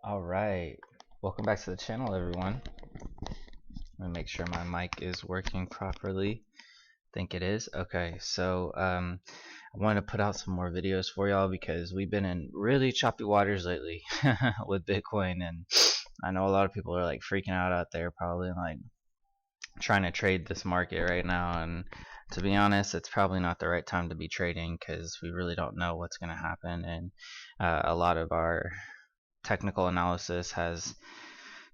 Alright, welcome back to the channel, everyone. Let me make sure my mic is working properly. Think it is. Okay, so I want to put out some more videos for y'all because we've been in really choppy waters lately with Bitcoin, and I know a lot of people are like freaking out there, probably like trying to trade this market right now. And to be honest, it's probably not the right time to be trading because we really don't know what's going to happen, and a lot of our technical analysis has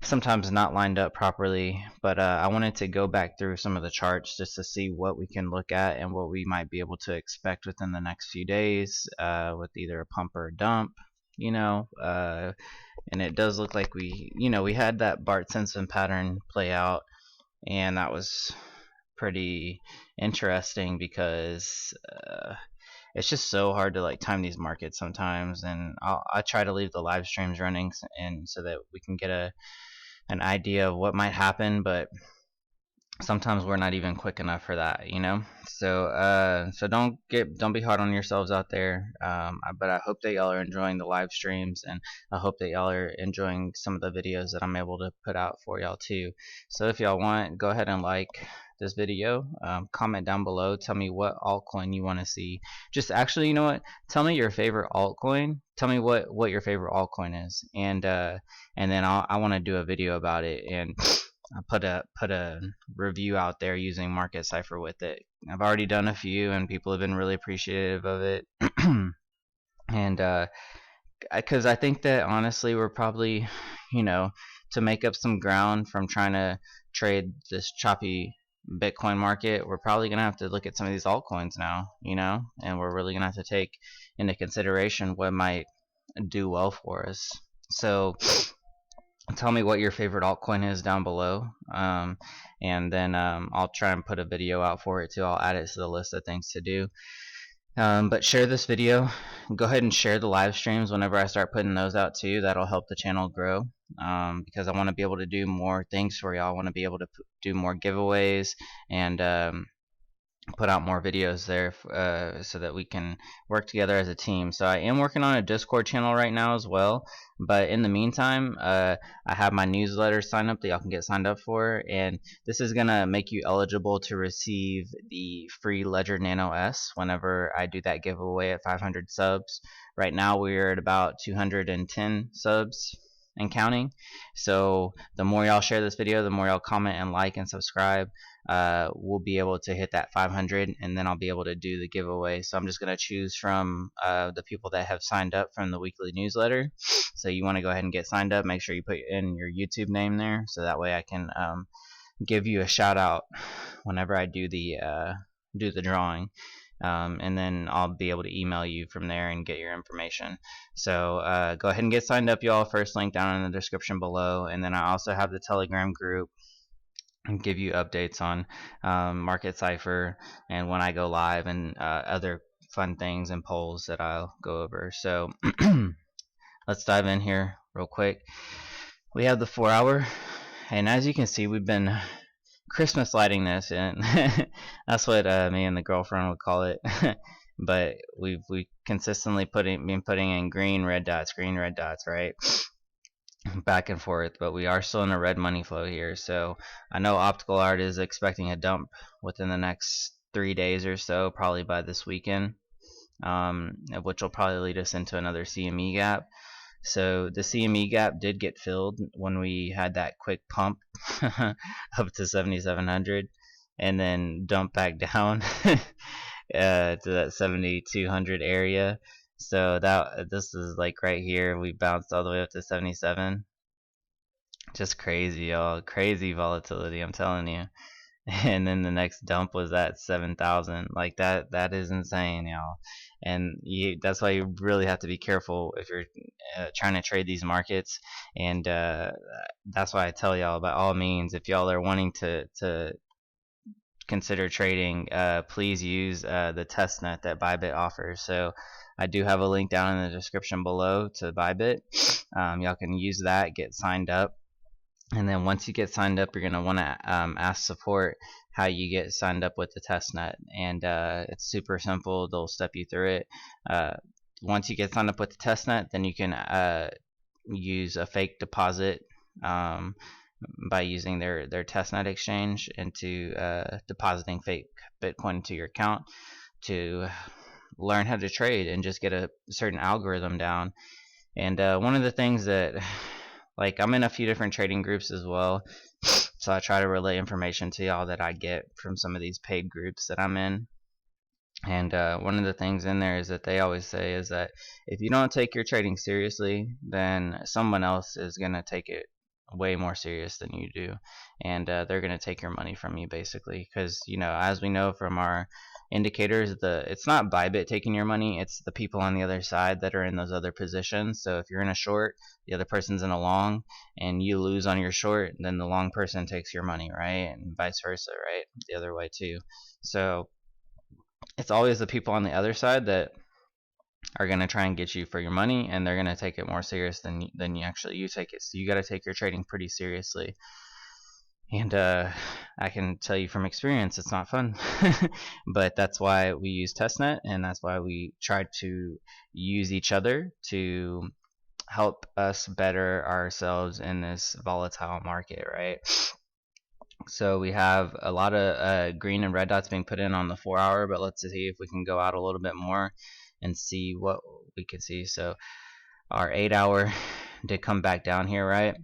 sometimes not lined up properly. But I wanted to go back through some of the charts just to see what we can look at and what we might be able to expect within the next few days with either a pump or a dump, and it does look like we had that Bart Simpson pattern play out, and that was pretty interesting because it's just so hard to like time these markets sometimes. And I try to leave the live streams running and so that we can get an idea of what might happen, but sometimes we're not even quick enough for that. So don't be hard on yourselves out there. But I hope that y'all are enjoying the live streams, and I hope that y'all are enjoying some of the videos that I'm able to put out for y'all too. So if y'all want, go ahead and like this video, comment down below, tell me what altcoin you want to see. Just actually, you know what, tell me your favorite altcoin. Tell me what your favorite altcoin is, and then I want to do a video about it, and I put a review out there using Market Cipher with it. I've already done a few, and people have been really appreciative of it. And because I think that honestly, we're probably, to make up some ground from trying to trade this choppy Bitcoin market, we're probably gonna have to look at some of these altcoins now, and we're really gonna have to take into consideration what might do well for us. So tell me what your favorite altcoin is down below, and then I'll try and put a video out for it too. I'll add it to the list of things to do. But share this video. Go ahead and share the live streams whenever I start putting those out too. That'll help the channel grow, because I want to be able to do more things for y'all. I want to be able to do more giveaways and put out more videos there, so that we can work together as a team. So I am working on a Discord channel right now as well, but in the meantime, I have my newsletter sign up that y'all can get signed up for, and this is gonna make you eligible to receive the free Ledger Nano S whenever I do that giveaway at 500 subs. Right now we're at about 210 subs and counting. So the more y'all share this video, the more y'all comment and like and subscribe, we'll be able to hit that 500, and then I'll be able to do the giveaway. So I'm just going to choose from the people that have signed up from the weekly newsletter. So you want to go ahead and get signed up. Make sure you put in your YouTube name there, so that way I can give you a shout out whenever I do the drawing. And then I'll be able to email you from there and get your information. So go ahead and get signed up, y'all. First link down in the description below. And then I also have the Telegram group and give you updates on Market Cipher and when I go live, and other fun things and polls that I'll go over. So let's dive in here real quick. We have the 4 hour, and as you can see, we've been Christmas lighting this, and that's what me and the girlfriend would call it. But we consistently been putting in green red dots, right, back and forth. But we are still in a red money flow here. So I know Optical Art is expecting a dump within the next 3 days or so, probably by this weekend, which will probably lead us into another CME gap. So the CME gap did get filled when we had that quick pump up to 7,700, and then dump back down to that 7,200 area. So this is like right here, we bounced all the way up to 77. Just crazy, y'all. Crazy volatility, I'm telling you. And then the next dump was at 7,000. Like that is insane, y'all. And that's why you really have to be careful if you're trying to trade these markets. And that's why I tell y'all, by all means, if y'all are wanting to consider trading, please use the testnet that Bybit offers. So I do have a link down in the description below to Bybit. Y'all can use that, get signed up. And then once you get signed up, you're going to want to ask support how you get signed up with the testnet. And it's super simple. They'll step you through it. Once you get signed up with the testnet, then you can use a fake deposit by using their testnet exchange into depositing fake Bitcoin into your account to learn how to trade and just get a certain algorithm down. And one of the things that, like, I'm in a few different trading groups as well, so I try to relay information to y'all that I get from some of these paid groups that I'm in. And one of the things in there is that they always say is that if you don't take your trading seriously, then someone else is going to take it way more serious than you do, and they're going to take your money from you, basically. Because, you know, as we know from our indicators, it's not Bybit taking your money, it's the people on the other side that are in those other positions. So if you're in a short, the other person's in a long, and you lose on your short, then the long person takes your money, right? And vice versa, right? The other way too. So it's always the people on the other side that are going to try and get you for your money, and they're going to take it more serious than you take it. So you got to take your trading pretty seriously. And I can tell you from experience, it's not fun. But that's why we use testnet, and that's why we try to use each other to help us better ourselves in this volatile market, right? So we have a lot of green and red dots being put in on the 4 hour, but let's see if we can go out a little bit more and see what we can see. So our 8 hour did come back down here, right?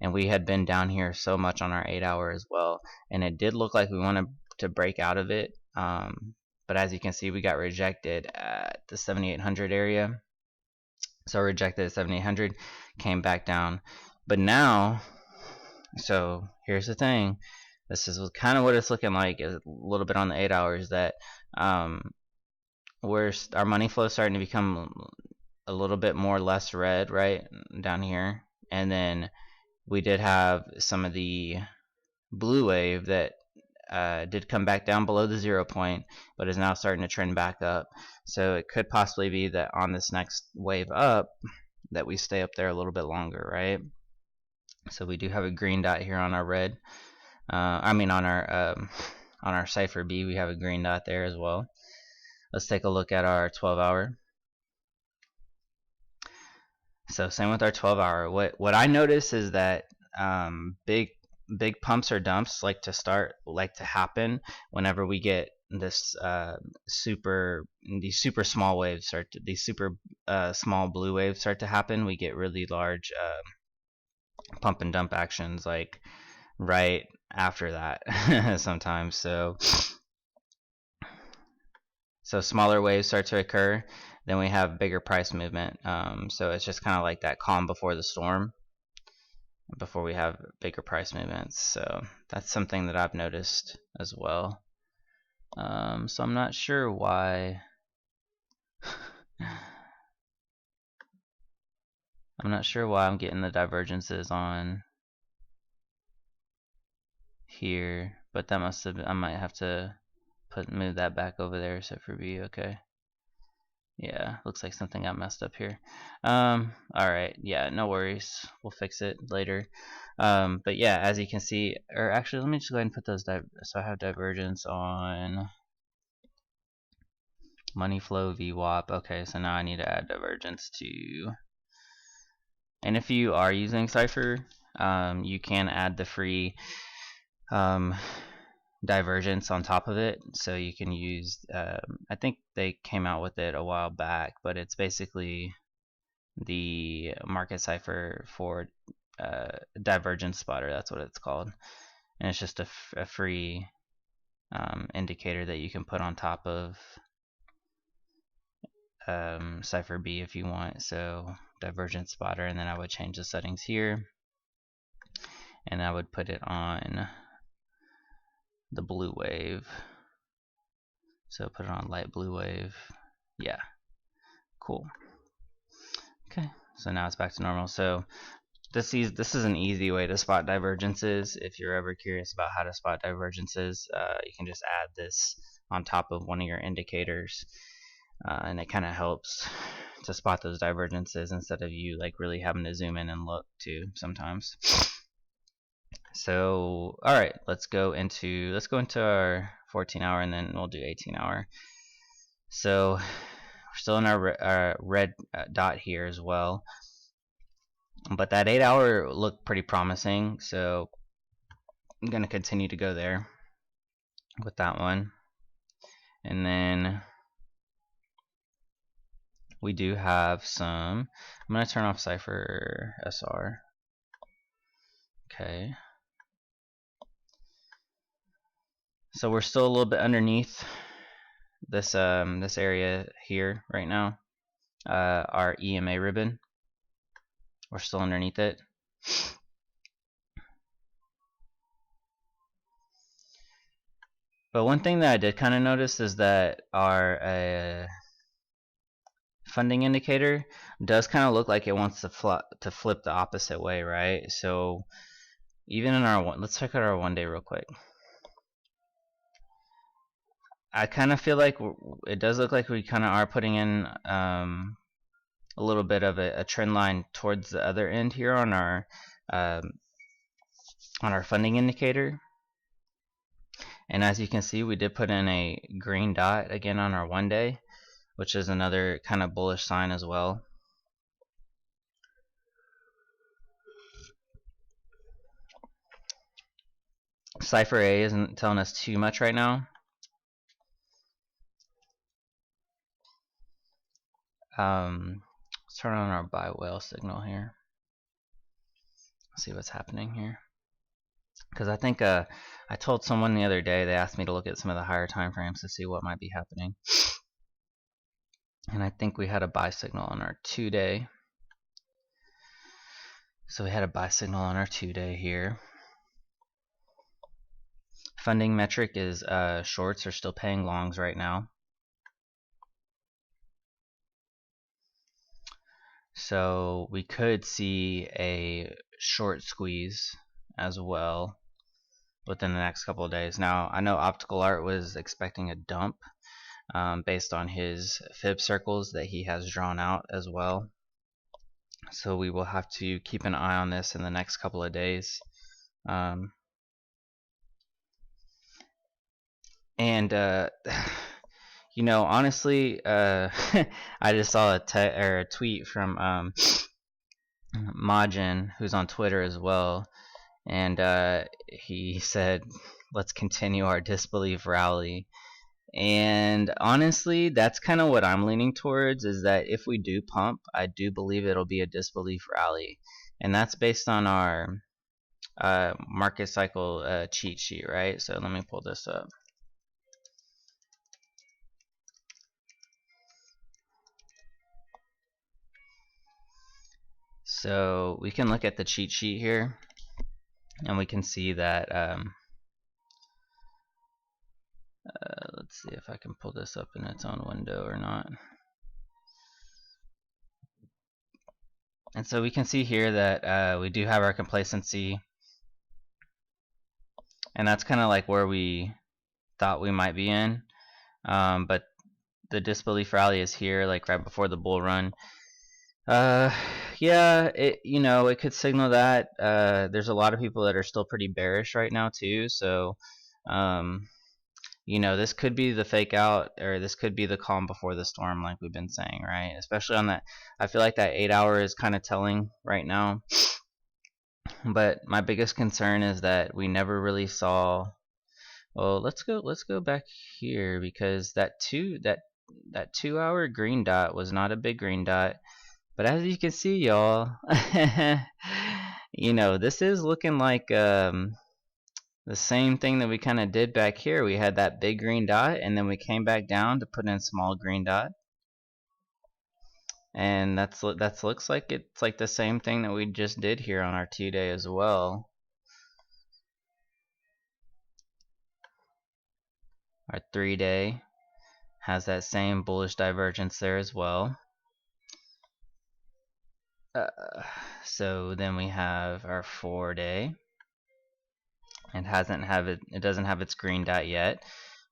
And we had been down here so much on our 8 hour as well, and it did look like we wanted to break out of it, but as you can see, we got rejected at the 7800 area. So rejected at 7800, came back down. But now, so here's the thing, this is kind of what it's looking like a little bit on the 8 hours, that our money flow is starting to become a little bit more less red right down here. And then we did have some of the blue wave that did come back down below the 0 point, but is now starting to trend back up. So it could possibly be that on this next wave up that we stay up there a little bit longer, right? So we do have a green dot here on our red. On our Cipher B, we have a green dot there as well. Let's take a look at our 12 hour. So same with our 12 hour. What I notice is that big pumps or dumps like to happen whenever we get this these super small waves these super small blue waves start to happen. We get really large pump and dump actions like right after that sometimes. So smaller waves start to occur, then we have bigger price movement. So it's just kind of like that calm before the storm, before we have bigger price movements. So that's something that I've noticed as well. So I'm not sure why I'm getting the divergences on here, but that must have been, I might have to move that back over there, so for B. Okay, yeah, looks like something got messed up here. Alright, yeah, no worries, we'll fix it later. But yeah, as you can see, or actually let me just go ahead and put those so I have divergence on money flow VWAP. Okay, so now I need to add divergence to, and if you are using Cipher, you can add the free divergence on top of it. So you can use, I think they came out with it a while back, but it's basically the market cipher for divergence spotter. That's what it's called, and it's just a free indicator that you can put on top of Cipher B if you want. So divergence spotter, and then I would change the settings here, and I would put it on the blue wave. So put it on light blue wave. Yeah, cool. Okay, so now it's back to normal. So this is an easy way to spot divergences. If you're ever curious about how to spot divergences, you can just add this on top of one of your indicators, and it kind of helps to spot those divergences instead of you like really having to zoom in and look too sometimes. So alright, let's go into our 14 hour, and then we'll do 18 hour. So we're still in our red dot here as well. But that 8 hour looked pretty promising, so I'm going to continue to go there with that one. And then we do have some. I'm going to turn off Cipher SR. Okay. So we're still a little bit underneath this this area here right now. Our EMA ribbon. We're still underneath it. But one thing that I did kind of notice is that our funding indicator does kind of look like it wants to flip the opposite way, right? So even in our let's check out our 1 day real quick. I kind of feel like it does look like we kind of are putting in a little bit of a trend line towards the other end here on our funding indicator. And as you can see, we did put in a green dot again on our 1 day, which is another kind of bullish sign as well. Cipher A isn't telling us too much right now. Let's turn on our buy whale signal here. See what's happening here. Because I think I told someone the other day, they asked me to look at some of the higher time frames to see what might be happening. And I think we had a buy signal on our 2 day. So we had a buy signal on our 2 day here. Funding metric is shorts are still paying longs right now. So we could see a short squeeze as well within the next couple of days. Now, I know Optical Art was expecting a dump based on his fib circles that he has drawn out as well. So we will have to keep an eye on this in the next couple of days. You know, honestly, I just saw a tweet from Majin, who's on Twitter as well, and he said, "Let's continue our disbelief rally." And honestly, that's kind of what I'm leaning towards, is that if we do pump, I do believe it'll be a disbelief rally. And that's based on our market cycle cheat sheet, right? So let me pull this up. So we can look at the cheat sheet here, and we can see that let's see if I can pull this up in its own window or not. And so we can see here that we do have our complacency, and that's kind of like where we thought we might be in. But the disbelief rally is here, like right before the bull run. Yeah, it could signal that there's a lot of people that are still pretty bearish right now too. So this could be the fake out, or this could be the calm before the storm, like we've been saying, right? Especially on that, I feel like that 8 hour is kind of telling right now. But my biggest concern is that we never really saw. Well, let's go back here, because that 2 hour green dot was not a big green dot. But as you can see, y'all, this is looking like the same thing that we kind of did back here. We had that big green dot, and then we came back down to put in small green dot. And that looks like it's like the same thing that we just did here on our 2 day as well. Our 3 day has that same bullish divergence there as well. So then we have our 4 day. It doesn't have its green dot yet,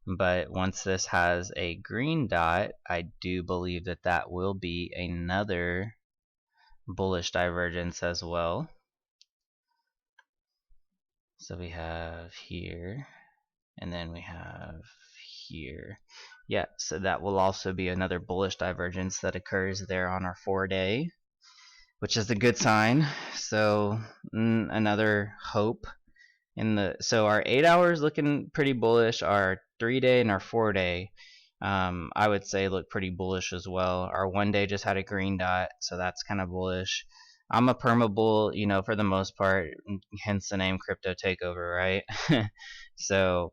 but once this has a green dot, I do believe that will be another bullish divergence as well. So we have here, and then we have here. Yeah, so that will also be another bullish divergence that occurs there on our 4 day. which is a good sign. So another hope in the so our 8 hours looking pretty bullish. Our 3-day and our 4-day, I would say, look pretty bullish as well. Our 1-day just had a green dot, so that's kind of bullish. I'm a perma bull, for the most part, hence the name CryptoTakeOver, right? So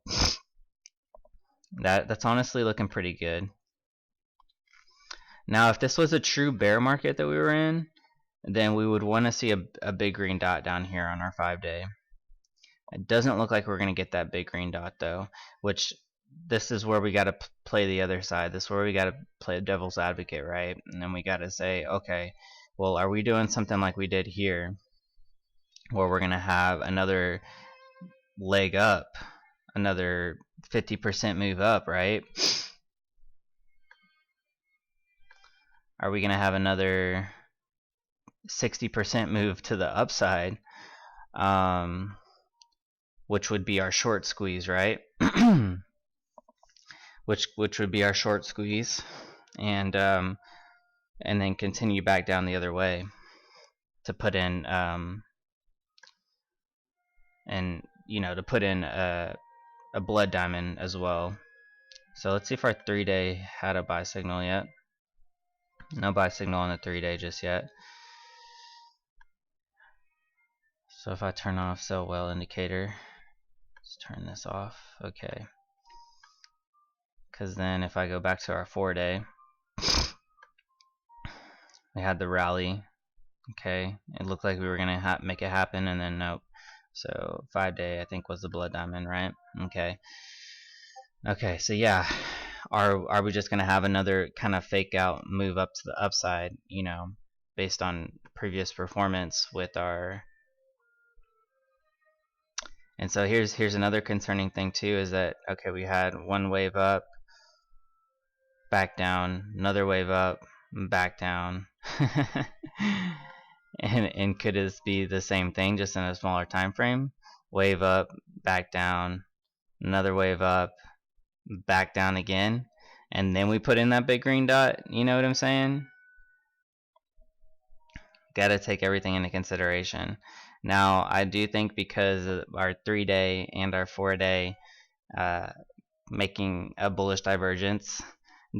that's honestly looking pretty good. Now, if this was a true bear market that we were in, then we would want to see a big green dot down here on our 5-day. It doesn't look like we're going to get that big green dot though, which this is where we got to play the other side. This is where we got to play devil's advocate, right? And then we got to say, okay, well, are we doing something like we did here, where we're going to have another leg up, another 50% move up, right? Are we going to have another 60% move to the upside, which would be our short squeeze, right? which would be our short squeeze, and then continue back down the other way to put in to put in a blood diamond as well. So let's see if our 3-day had a buy signal yet. No buy signal on the 3-day just yet. So if I turn off sell well indicator, let's turn this off. Okay. Because then if I go back to our 4-day, we had the rally. Okay, it looked like we were gonna make it happen, and then nope. So 5-day, I think, was the blood diamond, right? Okay. Okay, so yeah, are we just gonna have another kind of fake out move up to the upside, based on previous performance with our? And so here's another concerning thing too, is that, okay, we had one wave up, back down, another wave up, back down. and could this be the same thing, just in a smaller time frame? Wave up, back down, another wave up, back down again, and then we put in that big green dot. You know what I'm saying? Gotta take everything into consideration. Now, I do think because of our 3-day and our 4-day making a bullish divergence,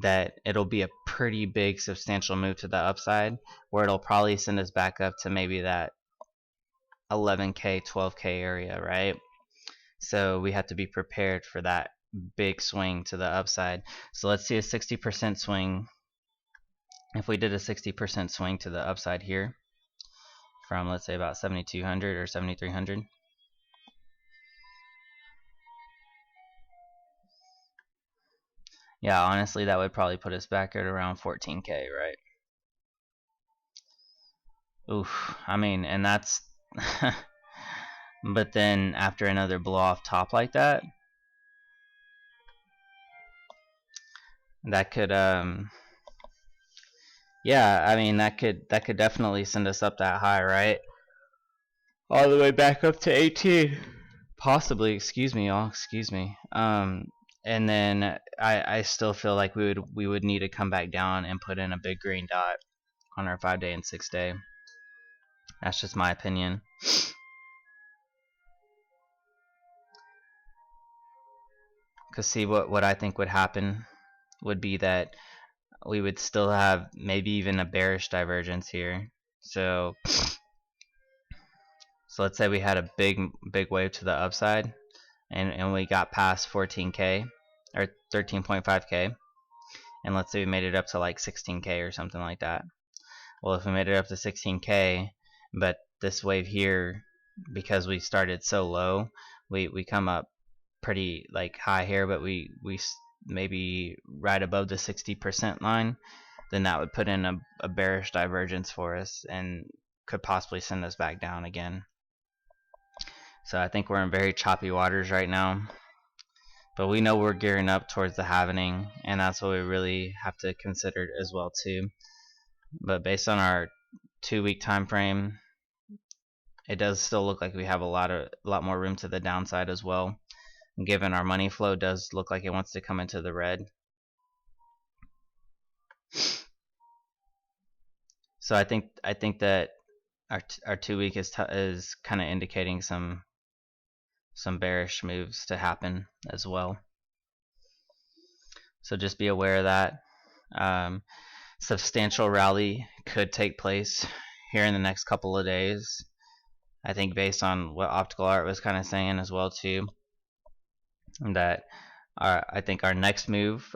that it'll be a pretty big substantial move to the upside, where it'll probably send us back up to maybe that 11k 12k area, right? So we have to be prepared for that big swing to the upside. So let's see a 60% swing. If we did a 60% swing to the upside here, from let's say about 7200 or 7300, yeah, honestly, that would probably put us back at around 14k, right? Oof, I mean, and that's but then after another blow off top like that, that could yeah, I mean, that could definitely send us up that high, right? All the way back up to 18, possibly. Excuse me, y'all. Excuse me. And then I still feel like we would need to come back down and put in a big green dot on our 5-day and 6-day. That's just my opinion. Cause see, what I think would happen would be that we would still have maybe even a bearish divergence here. So let's say we had a big wave to the upside, and we got past 14k or 13.5k, and let's say we made it up to like 16k or something like that. Well, if we made it up to 16k, but this wave here, because we started so low, we come up pretty like high here, but we maybe right above the 60% line, then that would put in a bearish divergence for us and could possibly send us back down again. So I think we're in very choppy waters right now, but we know we're gearing up towards the halvening, and that's what we really have to consider as well too. But based on our 2-week time frame, it does still look like we have a lot more room to the downside as well, given our money flow does look like it wants to come into the red. So I think that our 2 week is kind of indicating some bearish moves to happen as well. So just be aware of that. Substantial rally could take place here in the next couple of days. I think based on what Optical Art was kind of saying as well too, that I think our next move,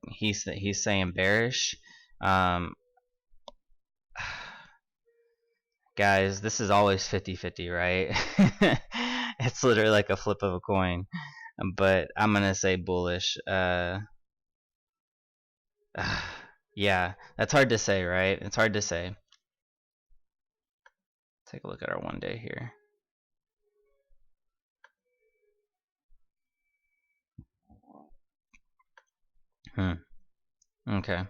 he's saying bearish. Guys, this is always 50-50, right? It's literally like a flip of a coin. But I'm gonna say bullish. Yeah, that's hard to say, right? It's hard to say. Take a look at our 1 day here. Okay.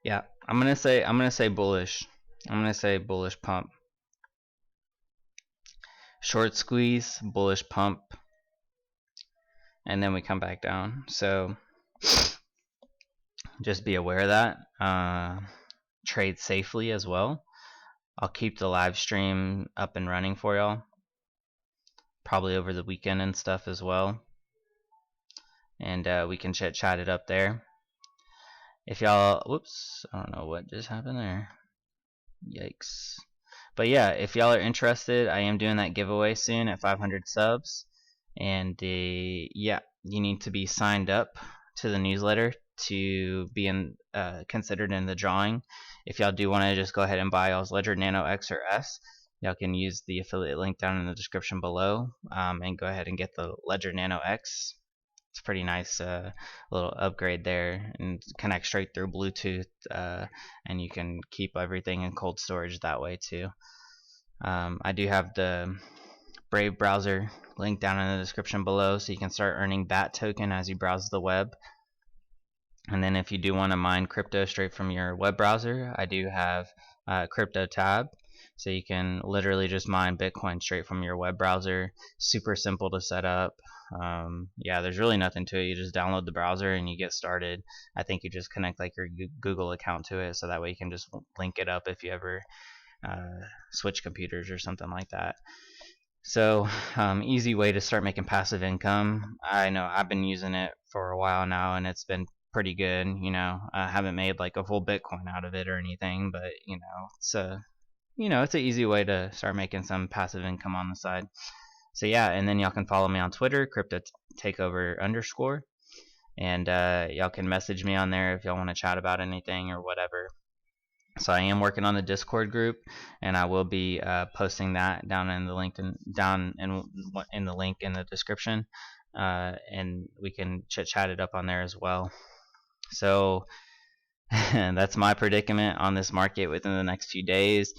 Yeah, I'm gonna say bullish. I'm gonna say bullish pump. Short squeeze, bullish pump, and then we come back down. So just be aware of that. Trade safely as well. I'll keep the live stream up and running for y'all, probably over the weekend and stuff as well, and we can chat it up there. If y'all, whoops, I don't know what just happened there. Yikes. But yeah, if y'all are interested, I am doing that giveaway soon at 500 subs. And yeah, you need to be signed up to the newsletter to be considered in the drawing. If y'all do want to just go ahead and buy y'all's Ledger Nano X or S, y'all can use the affiliate link down in the description below and go ahead and get the Ledger Nano X. It's pretty nice little upgrade there, and connect straight through Bluetooth, and you can keep everything in cold storage that way too. I do have the Brave browser link down in the description below, so you can start earning BAT token as you browse the web. And then if you do want to mine crypto straight from your web browser, I do have Crypto Tab, so you can literally just mine Bitcoin straight from your web browser. Super simple to set up. Yeah, there's really nothing to it. You just download the browser and you get started. I think you just connect like your Google account to it, so that way you can just link it up if you ever switch computers or something like that. So easy way to start making passive income. I know I've been using it for a while now, and it's been pretty good. You know, I haven't made like a full Bitcoin out of it or anything, but it's an easy way to start making some passive income on the side. So yeah, and then y'all can follow me on Twitter, CryptoTakeOver_, and y'all can message me on there if y'all want to chat about anything or whatever. So I am working on the Discord group, and I will be posting that down in the link in the link in the description, and we can chat it up on there as well. So that's my predicament on this market within the next few days,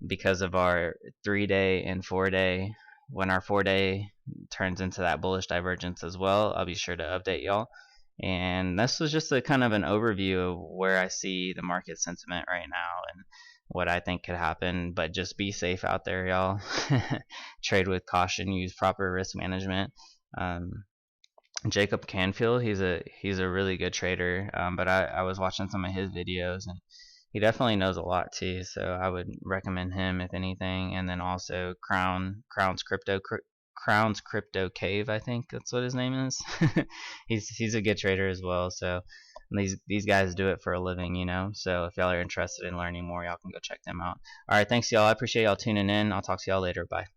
because of our 3-day and 4-day. When our 4-day turns into that bullish divergence as well, I'll be sure to update y'all. And this was just a kind of an overview of where I see the market sentiment right now and what I think could happen. But just be safe out there, y'all. Trade with caution. Use proper risk management. Jacob Canfield, he's a really good trader. But I was watching some of his videos, and he definitely knows a lot too. So I would recommend him if anything. And then also Crown's Crypto Cave, I think that's what his name is. he's a good trader as well. So these guys do it for a living, So if y'all are interested in learning more, y'all can go check them out. All right, thanks y'all. I appreciate y'all tuning in. I'll talk to y'all later. Bye.